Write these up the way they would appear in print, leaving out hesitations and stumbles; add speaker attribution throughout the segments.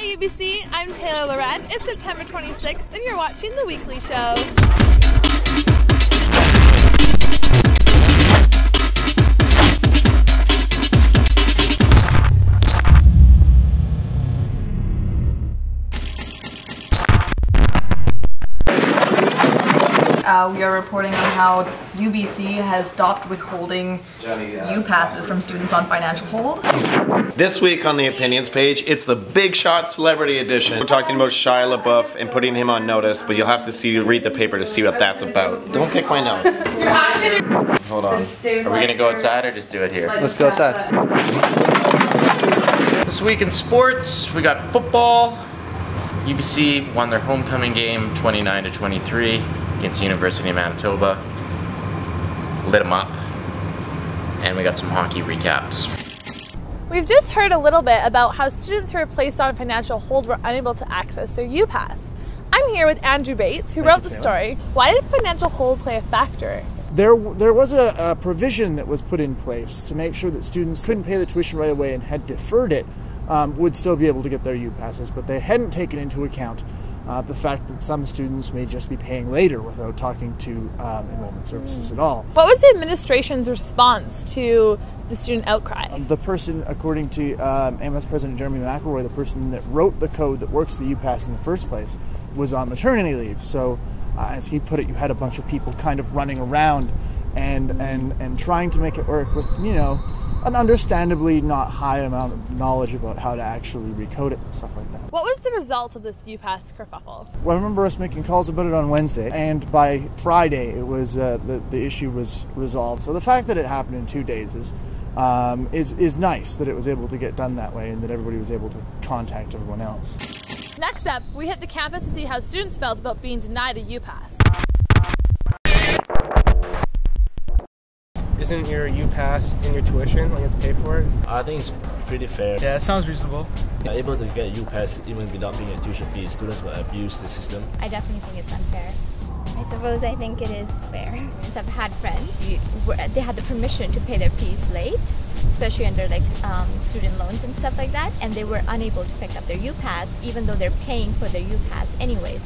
Speaker 1: Hi UBC, I'm Taylor Loren. It's September 26th and you're watching The Weekly Show.
Speaker 2: We are reporting on how UBC has stopped withholding U-passes from students on financial hold.
Speaker 3: This week on the opinions page, it's the Big Shot Celebrity Edition. We're talking about Shia LaBeouf and putting him on notice, but you'll have to read the paper to see what that's about. Don't pick my nose.
Speaker 4: Hold on. Are we gonna go outside or just do it here?
Speaker 3: Let's go outside.
Speaker 4: This week in sports, we got football. UBC won their homecoming game 29-23 against University of Manitoba. Lit them up. And we got some hockey recaps.
Speaker 1: We've just heard a little bit about how students who were placed on financial hold were unable to access their U-Pass. I'm here with Andrew Bates, who wrote the story. Why did financial hold play a factor?
Speaker 5: There was a provision that was put in place to make sure that students couldn't pay the tuition right away and had deferred it would still be able to get their U-Passes, but they hadn't taken into account the fact that some students may just be paying later without talking to enrollment services at all.
Speaker 1: What was the administration's response to the student outcry?
Speaker 5: The person, according to AMS President Jeremy McElroy, the person that wrote the code that works the U-Pass in the first place, was on maternity leave. So, as he put it, you had a bunch of people kind of running around and trying to make it work with, you know, an understandably not high amount of knowledge about how to actually recode it and stuff like that.
Speaker 1: What was the result of this U-Pass kerfuffle?
Speaker 5: Well, I remember us making calls about it on Wednesday, and by Friday it was the issue was resolved. So the fact that it happened in 2 days is nice, that it was able to get done that way and that everybody was able to contact everyone else.
Speaker 1: Next up, we hit the campus to see how students felt about being denied a U-Pass.
Speaker 6: Isn't your U-Pass in your tuition? Like you have to pay for it?
Speaker 7: I think it's pretty fair.
Speaker 6: Yeah, it sounds reasonable.
Speaker 7: Able to get U-Pass even without paying a tuition fee, students will abuse the system.
Speaker 8: I definitely think it's unfair. I think it is fair. I've had friends, they had the permission to pay their fees late, especially under like student loans and stuff like that, and they were unable to pick up their U-Pass even though they're paying for their U-Pass anyways.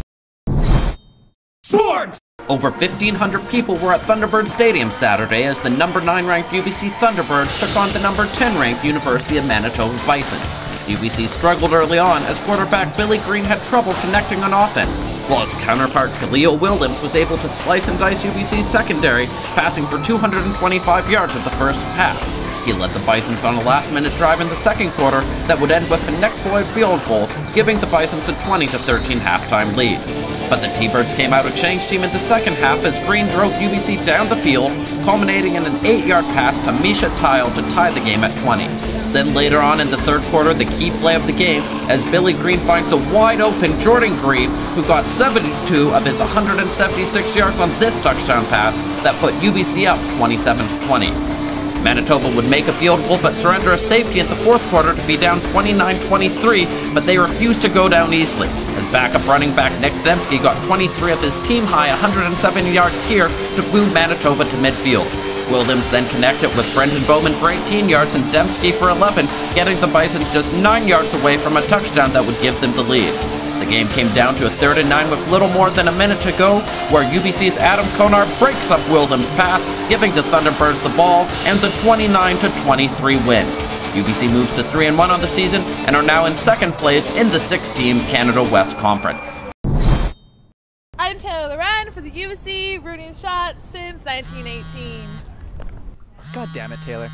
Speaker 9: Sports! Over 1,500 people were at Thunderbirds Stadium Saturday as the number 9 ranked UBC Thunderbirds took on the number 10 ranked University of Manitoba Bisons. UBC struggled early on as quarterback Billy Green had trouble connecting on offense, while his counterpart Khalil Williams was able to slice and dice UBC's secondary, passing for 225 yards at the first half. He led the Bisons on a last-minute drive in the second quarter that would end with a neck-void field goal, giving the Bisons a 20-13 halftime lead. But the T-Birds came out a change team in the second half as Green drove UBC down the field, culminating in an 8-yard pass to Misha Tile to tie the game at 20. Then later on in the third quarter, the key play of the game, as Billy Green finds a wide-open Jordan Green, who got 72 of his 176 yards on this touchdown pass that put UBC up 27-20. Manitoba would make a field goal but surrender a safety in the fourth quarter to be down 29-23, but they refused to go down easily, as backup running back Nick Dembski got 23 of his team-high 107 yards here to move Manitoba to midfield. Williams then connected with Brendan Bowman for 18 yards and Dembski for 11, getting the Bisons just 9 yards away from a touchdown that would give them the lead. The game came down to a 3rd and 9 with little more than a minute to go, where UBC's Adam Konar breaks up Williams' pass, giving the Thunderbirds the ball and the 29-23 win. UBC moves to 3-1 on the season and are now in second place in the 6-team Canada West Conference.
Speaker 1: I'm Taylor Loren for the UBC rooting shots since 1918.
Speaker 6: God damn it, Taylor.